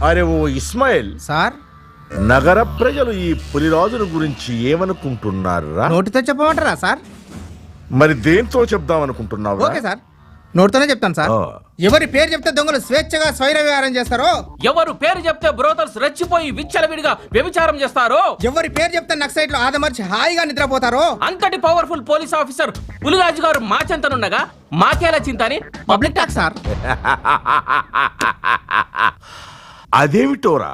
అరే ఓ ఇస్మాయిల్ సార్ నగర ప్రజలు ఈ పులిరాజును గురించి ఏమనుకుంటున్నారా? నోటితో చెప్పమంటారా సార్? మరి దేంతో చెప్దాం అనుకుంటున్నావు? ఓకే సార్, నోటితోనే చెప్తాను సార్. ఎవరి పేరు చెప్తే దొంగలు స్వేచ్ఛగా స్వైర విహారం చేస్తారో, ఎవరు పేరు చెప్తే బ్రోతల్స్ రెచ్చిపోయి విచ్చలవిడిగా వ్యభిచారం చేస్తారో, ఎవరి పేరు చెప్తే నక్సైట్లు ఆదమర్చి హాయిగా నిద్రపోతారో, అంతటి పవర్ఫుల్ పోలీస్ ఆఫీసర్ పులిరాజు గారు మా చెంతనుండగా మాకేలా చింతని పబ్లిక్ టాక్ సార్. అదేమిటోరా,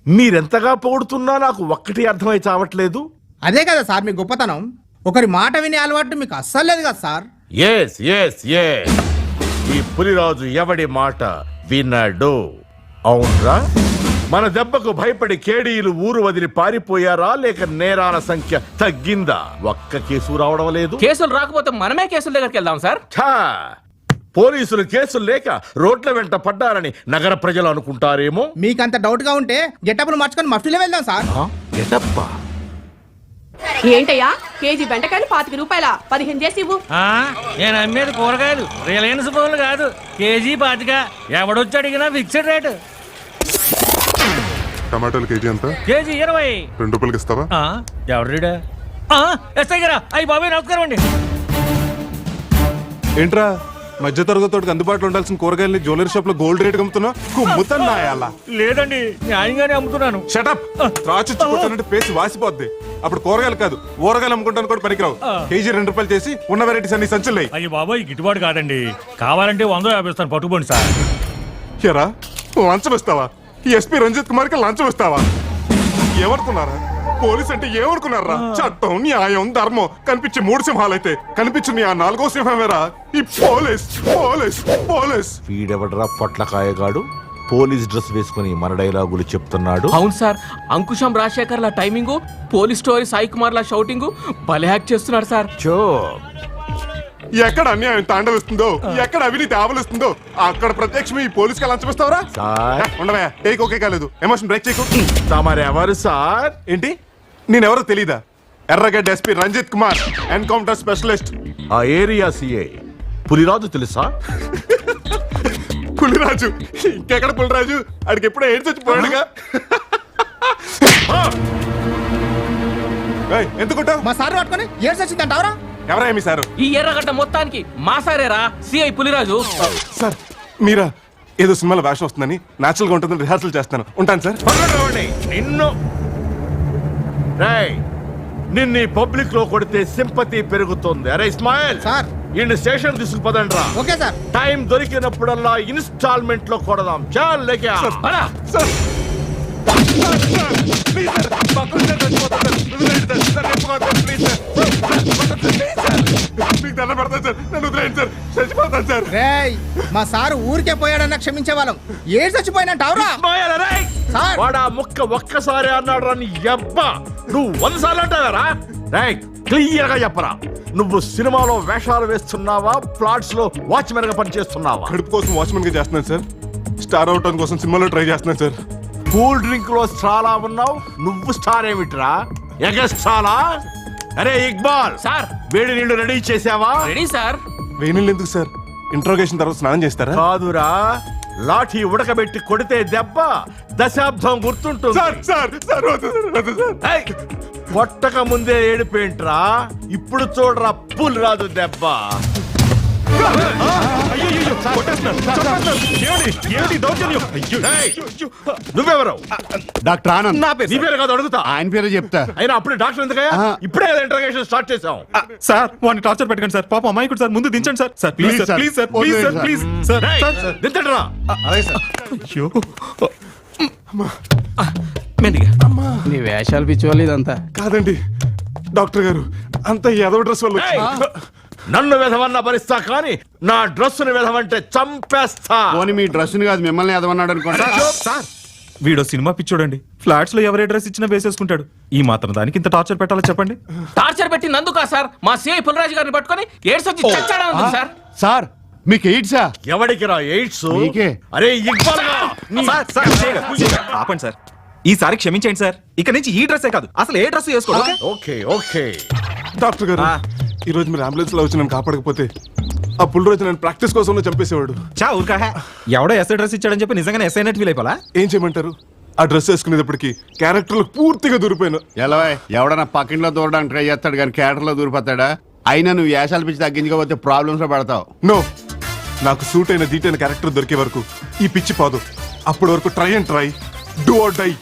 మీరెంతగా పొగుడుతున్నా నాకు ఒక్కటి అర్థమై చావట్లేదు. అదే కదా సార్ మీ గొప్పతనం. ఒకరి మాట వినే అలవాటు మీకు అస్సలు లేదు కదా సార్. ఎస్ ఎస్ ఎస్, ఈ పులిరాజు ఎవడి మాట విన్నాడు? అవునరా, మన దెబ్బకు భయపడి కేడీలు ఊరు వదిలి పారిపోయారా, లేక నేరాల సంఖ్య తగ్గిందా? ఒక్క కేసు రావడం లేదు. కేసులు రాకపోతే మనమే కేసుల దగ్గరికి వెళ్దాం సార్. ఛా, పోలీసులు కేసులు లేక రోడ్ల వెంట పడ్డారని నగర ప్రజలు అనుకుంటారేమో. మీకంత డౌట్ గా ఉంటే గెటప్లు మార్చుకొని మఫ్టీలో వెళ్దాం సార్. ఎటప్పా? ఏంటయ్యా కేజీ బెండకాయలు 25 రూపాయల 15 చేసి ఇవ్వు. నేను అమ్మేది కూరగాయలు, రిలయన్స్ ఫోన్లు కాదు. కేజీ 25. ఎవడొచ్చి అడిగినా ఫిక్స్డ్ రేటు. టమాటాలు కేజీ ఎంత? కేజీ 20. 2 రూపాయలకి ఇస్తావా? ఎవడ్రీడా? ఎస్ఐ గారా? అయ్యి బాబాయ్ నమస్కారం అండి. ఏంట్రా మధ్య తరగతికి అందుబాటులో ఉండాల్సిన కూరగాయలని జ్యువెలరీ షాప్ లో గోల్డ్ రేట్ అమ్ముతున్నా? లేదండి, న్యాయంగానే అమ్ముతున్నాను. షటప్! రాచిచ్చుకుంటానంటే పేసి వాసిపోద్ది. అప్పుడు కూరగాయలు కాదు ఊరగాయలు అమ్ముకుంటాను కూడా పనికిరావు. కేజీ 2 రూపాయలు చేసి ఉన్న వెరైటీస్ అన్ని సంచులు. అయ్యి బాబాయ్ గిట్టుబాటు కాదండి. కావాలంటే 150 ఇస్తాను, పట్టుకోండి సార్. ఎరా లంచం ఇస్తావా? ఈ ఎస్పీ రంజిత్ కుమార్ కి లంచం ఇస్తావా? ఏమనుకున్నారా? పోలీస్ అంటే ఏమనుకున్నారా? చట్టం, న్యాయం, ధర్మం కనిపించే 3 సింహాలైతే కనిపించింది ఆ 4వ సింహమేరా ఈ పోలీస్. పోలీస్ పోలీస్ వీడెవడరా పొట్లకాయగాడు పోలీస్ డ్రెస్ వేసుకుని మన డైలాగులు చెప్తున్నాడు? అవును సార్, అంకుశం రాజశేఖర్ లా timing, police story Sai Kumar లా షౌటింగ్ భలే యాక్ట్ చేస్తున్నారు సార్. చో, ఎక్కడ అన్యాయం తాండవిస్తుందో, ఎక్కడ అవినీతి ఆవలిస్తుందో అక్కడ ప్రత్యక్షమే ఈ పోలీస్ కి లంచం ఇస్తావరా? ఉండవా, టేక్ ఓకే కాలేదు, ఎమోషన్ బ్రేక్ చేయకు. తమరెవరు సార్? ఏంటి, నేనెవరో తెలీదా? Erragadda SP Ranjith Kumar, encounter specialist. ఆ ఏరియా సిఐ పులిరాజు తెలుసా? పులిరాజు? ఇంకెక్కడ పులిరాజు? ఆడికి ఎప్పుడో ఏడ్చి వచ్చిపోయాడుగా. ఎందుకుంటా మా సార్ పట్టుకొని ఏడ్స్ వచ్చిందంటావరా? ఎవరా మీ సారు? ఈ ఎర్రగడ్డ మొత్తానికి మా సారేరా సిఐ పులిరాజు. సార్ మీరా? ఏదో సినిమాలో వేషం వస్తుందని నేచురల్ గా ఉంటుందని రిహార్సల్ చేస్తాను. ఉంటాను సార్. నిన్ను నిన్ను పబ్లిక్ లో కొడితే సింపతి పెరుగుతుంది. అరే ఇస్మాయిల్ సార్, ఇన్ని స్టేషన్ తీసుకుపోదండి రా. Okay sir. టైం దొరికినప్పుడల్లా ఇన్స్టాల్మెంట్ లో కొడదాం. చాలు లేక మా సారు ఊరికే పోయాడన్నా క్షమించే వాళ్ళం. ఏడు చచ్చిపోయినట్టావురా? వాడా ముక్క ఒక్కసారి అన్నాడు రా. నీ అబ్బా, నువ్వు 100 సార్లు అంటావరా? క్లియర్ గా చెప్పరా, నువ్వు సినిమాలో వేషాలు వేస్తున్నావా, ఫ్లాట్స్ లో వాచ్మెన్ గా పనిచేస్తున్నావా? కడుపు కోసం వాచ్మెన్ గా చేస్తున్నాను సార్. స్టార్ అవటం కోసం సినిమాలో ట్రై చేస్తున్నాను సార్. కూల్ డ్రింక్ లో స్టార్ ఉన్నావు, నువ్వు స్టార్ ఏమిట్రా? ఎగస్ట్రాలా? అరే ఇక్బాల్ సార్, వేడి నీళ్లు రెడీ చేసావా? Ready sir. వేణులు ఎందుకు సార్? ఇంట్రోగేషన్ తర్వాత స్నానం చేస్తారా? కాదురా, లాఠీ ఉడకబెట్టి కొడితే దెబ్బ దశాబ్దం గుర్తుంటుంది. కొట్టక ముందే ఏడిపోయింట్రా, ఇప్పుడు చూడరా పులిరాజు దెబ్బ. నువ్వెవరు? డాక్టర్ ఆనంద్. నీ పేరు కాదు అడుగుతా. ఆయన పేరు చెప్తా. అయినా అప్పుడే డాక్టర్ ఎందుకయ్యా? ఇప్పుడే ఇంటర్వ్యూషన్ స్టార్ట్ చేసాం. సార్ వాడిని టార్చర్ పెట్టకండి సార్, పాప అమాయకుడు సార్, ముందు దించండి sir. Sir please sir, please sir, please sir, please sir. దించండిరా. అయ్యో నీ వేషాలు పిచ్చివాళ్ళు ఇదంతా కాదండి డాక్టర్ గారు, అంత ఏదో డ్రెస్ వల్ల. నన్ను విధవన్న భరిస్తా, కానీ నా డ్రెస్ ని విధవంటే చంపేస్తా. పోనీ మీ డ్రెస్ ని కాదు మిమ్మల్ని ఎదవన్నాడు అనుకోండి. సార్, వీడో సినిమా పిచ్చోడండి. ఫ్లాట్స్ లో ఎవరు అడ్రస్ ఇచ్చినా వేసేసుకుంటాడు. ఈ మాత్రం దానికి ఇంత టార్చర్ పెట్టాలో చెప్పండి? టార్చర్ పెట్టినందుకా సార్ మా సిఐ పులిరాజు గారిని పట్టుకొని ఏడ్సొచ్చి చచ్చాడా సార్? సార్ మీకు ఎయిడ్సా? ఎవడికి రా ఎయిడ్స్? మీకే. అరే ఇక్బాల్ గా. ఆపండి సార్, ఈసారి క్షమించండి సార్. ఇక నుంచి ఈ డ్రెస్సే కాదు, అసలు ఏ డ్రెస్ వేసుకోండి. Okay okay. డాక్టర్ గారు, ఈ రోజు మీరు అంబులెన్స్ లో వచ్చి నన్ను కాపాడకపోతే ఆ పుల్ రోజు నేను ప్రాక్టీస్ కోసం చంపేసేవాడు. చా ఊరుకా ఎవడో ఎస్ఐ డ్రెస్ ఇచ్చాడని చెప్పి నిజంగానే ఎస్ఐ నట్ ఫీల్ అయిపోలా? ఏం చేయమంటారు, ఆ డ్రెస్ వేసుకునేటప్పటికి క్యారెక్టర్లు పూర్తిగా దూరిపోయాను. ఎలా ఎవడన్నా పక్కింట్లో దూరడానికి ట్రై చేస్తాడు కానీ క్యారెక్టర్లో దూరిపోతాడా? అయినా నువ్వు వేషాలు పిచ్చి తగ్గించుకోకపోతే ప్రాబ్లమ్స్ లో పడతావు. నో, నాకు సూట్ అయిన దీటైన క్యారెక్టర్ దొరికే వరకు ఈ పిచ్చి పోదు. అప్పటి వరకు try and try, do or die.